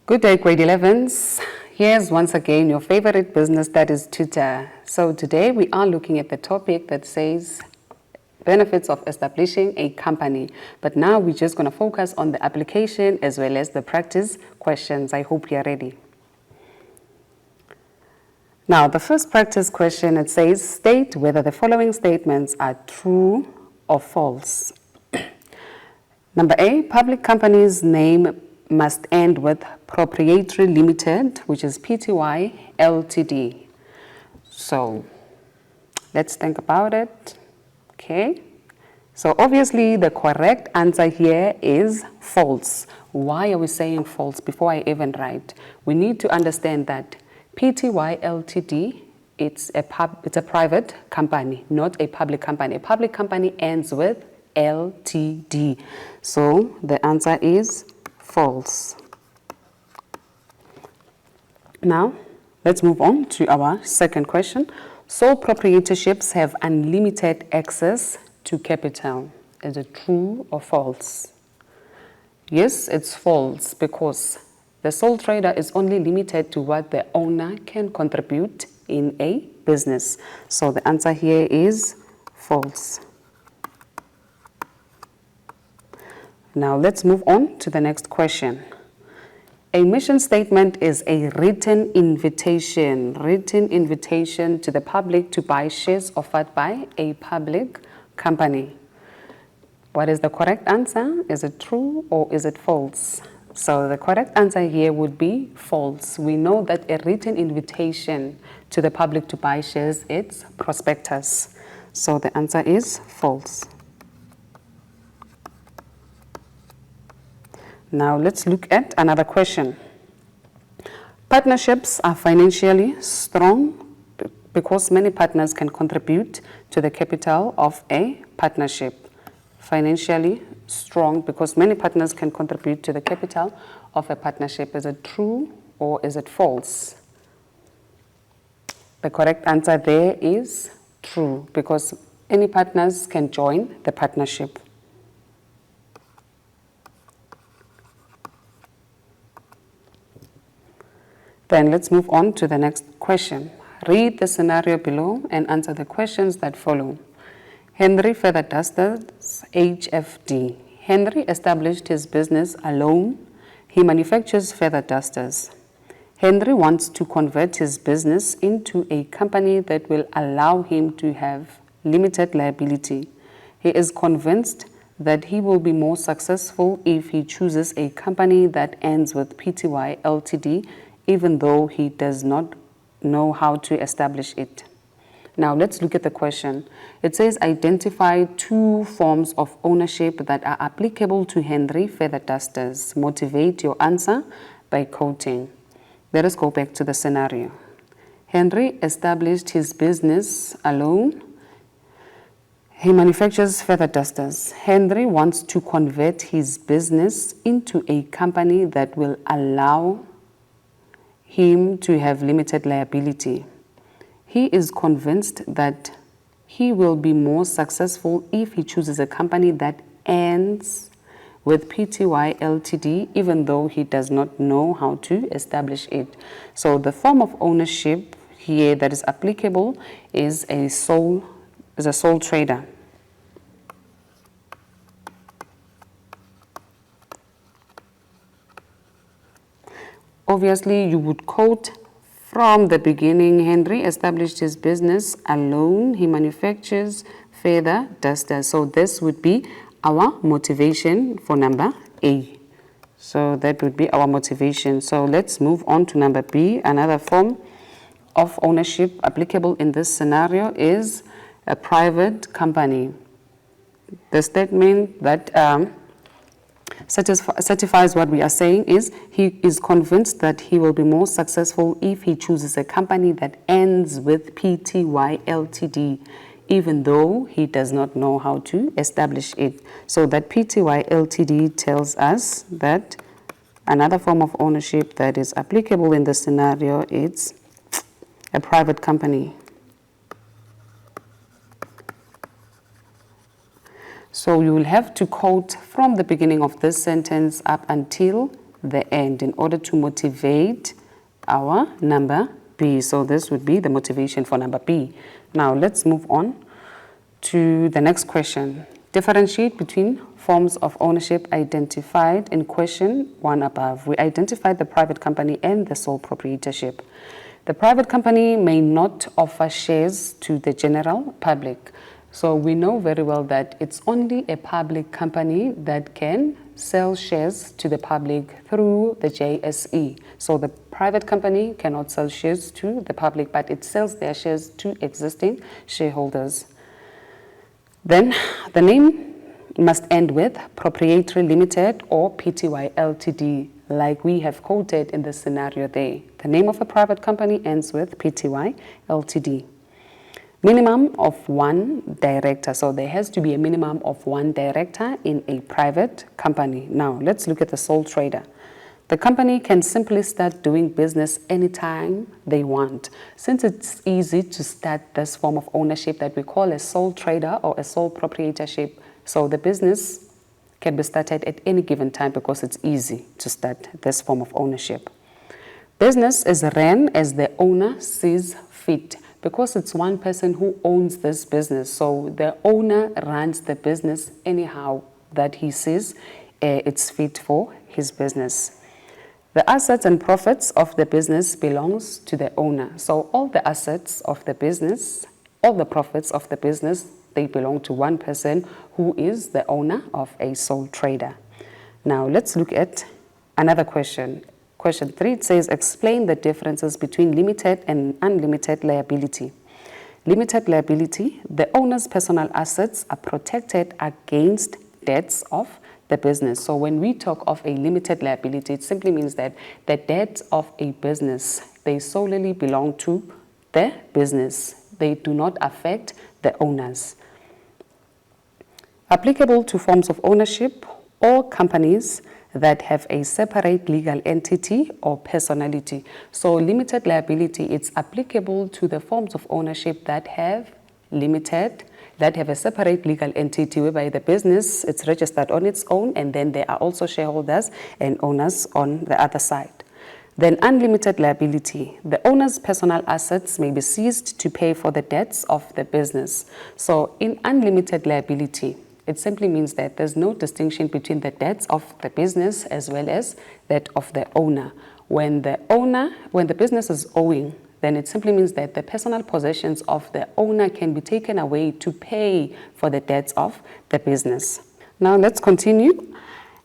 Good day, grade 11s. Here's once again your favorite business, that is tutor. So today we are looking at the topic that says benefits of establishing a company. But now we're just going to focus on the application as well as the practice questions. I hope you're ready. Now, the first practice question, it says, state whether the following statements are true or false. Number A, public company's name must end with Proprietary Limited, which is Pty Ltd. So let's think about it. Okay. So obviously the correct answer here is false. Why are we saying false? Before I even write, we need to understand that Pty Ltd, it's a private company, not a public company. A public company ends with Ltd. So the answer is false. Now, let's move on to our second question. Sole proprietorships have unlimited access to capital. Is it true or false? Yes, it's false because the sole trader is only limited to what the owner can contribute in a business. So the answer here is false. Now let's move on to the next question. A mission statement is a written invitation to the public to buy shares offered by a public company. What is the correct answer? Is it true or is it false? So the correct answer here would be false. We know that a written invitation to the public to buy shares, it's prospectus. So the answer is false. Now let's look at another question. Partnerships are financially strong because many partners can contribute to the capital of a partnership. Financially strong because many partners can contribute to the capital of a partnership. Is it true or is it false? The correct answer there is true because any partners can join the partnership. Then let's move on to the next question. Read the scenario below and answer the questions that follow. Henry Feather Dusters, HFD. Henry established his business alone. He manufactures feather dusters. Henry wants to convert his business into a company that will allow him to have limited liability. He is convinced that he will be more successful if he chooses a company that ends with Pty Ltd, even though he does not know how to establish it. Now let's look at the question. It says identify two forms of ownership that are applicable to Henry Feather Dusters. Motivate your answer by quoting. Let us go back to the scenario. Henry established his business alone. He manufactures feather dusters. Henry wants to convert his business into a company that will allow him to have limited liability. He is convinced that he will be more successful if he chooses a company that ends with Pty Ltd, even though he does not know how to establish it. So the form of ownership here that is applicable is a sole trader. Obviously, you would quote from the beginning. Henry established his business alone. He manufactures feather dusters. So this would be our motivation for number A. So that would be our motivation. So let's move on to number B. Another form of ownership applicable in this scenario is a private company. The statement that certifies what we are saying is he is convinced that he will be more successful if he chooses a company that ends with Pty Ltd, even though he does not know how to establish it. So that Pty Ltd tells us that another form of ownership that is applicable in this scenario is a private company. So you will have to quote from the beginning of this sentence up until the end in order to motivate our number B. So this would be the motivation for number B. Now let's move on to the next question. Differentiate between forms of ownership identified in question 1 above. We identified the private company and the sole proprietorship. The private company may not offer shares to the general public. So we know very well that it's only a public company that can sell shares to the public through the JSE. So the private company cannot sell shares to the public, but it sells their shares to existing shareholders. Then the name must end with Proprietary Limited or Pty Ltd, like we have quoted in the scenario there. The name of a private company ends with Pty Ltd. Minimum of 1 director. So there has to be a minimum of 1 director in a private company. Now let's look at the sole trader. The company can simply start doing business anytime they want. Since it's easy to start this form of ownership that we call a sole trader or a sole proprietorship, so the business can be started at any given time because it's easy to start this form of ownership. Business is ran as the owner sees fit because it's one person who owns this business. So the owner runs the business anyhow that he sees it's fit for his business. The assets and profits of the business belongs to the owner. So all the assets of the business, all the profits of the business, they belong to one person who is the owner of a sole trader. Now let's look at another question. Question 3, it says, explain the differences between limited and unlimited liability. Limited liability, the owner's personal assets are protected against debts of the business. So when we talk of a limited liability, it simply means that the debts of a business, they solely belong to the business. They do not affect the owners. Applicable to forms of ownership or companies that have a separate legal entity or personality. So limited liability, it's applicable to the forms of ownership that have a separate legal entity whereby the business, it's registered on its own, and then there are also shareholders and owners on the other side. Then unlimited liability, the owner's personal assets may be seized to pay for the debts of the business. So in unlimited liability, it simply means that there's no distinction between the debts of the business as well as that of the owner. When the business is owing, then it simply means that the personal possessions of the owner can be taken away to pay for the debts of the business. Now let's continue.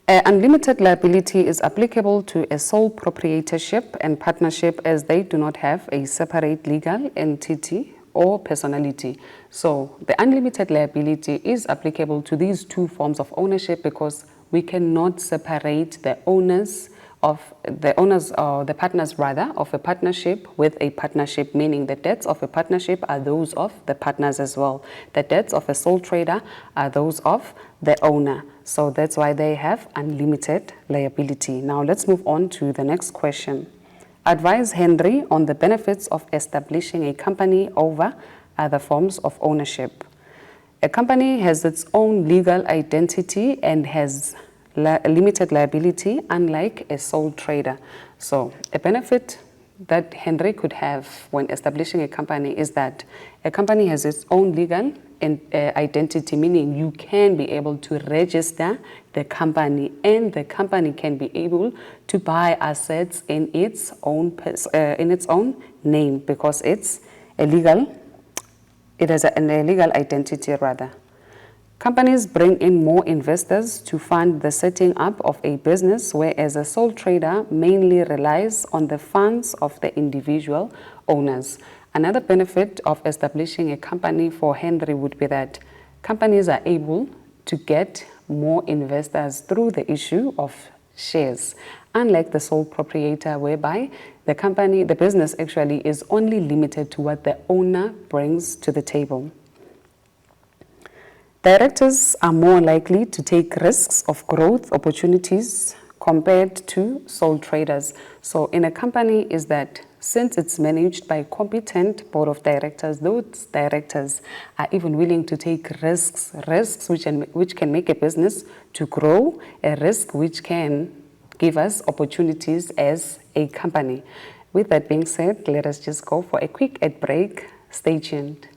Unlimited liability is applicable to a sole proprietorship and partnership as they do not have a separate legal entity or personality. So the unlimited liability is applicable to these two forms of ownership because we cannot separate the partners of a partnership with a partnership, meaning the debts of a partnership are those of the partners as well. The debts of a sole trader are those of the owner. So that's why they have unlimited liability. Now let's move on to the next question. Advise Henry on the benefits of establishing a company over other forms of ownership. A company has its own legal identity and has limited liability, unlike a sole trader. So a benefit that Henry could have when establishing a company is that a company has its own legal identity, meaning you can be able to register the company and the company can be able to buy assets in its own name because it has a legal identity rather. Companies bring in more investors to fund the setting up of a business, whereas a sole trader mainly relies on the funds of the individual owners. Another benefit of establishing a company for Henry would be that companies are able to get more investors through the issue of shares, unlike the sole proprietor whereby the business actually is only limited to what the owner brings to the table. Directors are more likely to take risks of growth opportunities compared to sole traders. So in a company is that since it's managed by a competent board of directors, those directors are even willing to take risks which can make a business to grow, a risk which can give us opportunities as a company. With that being said, let us just go for a quick ad break. Stay tuned.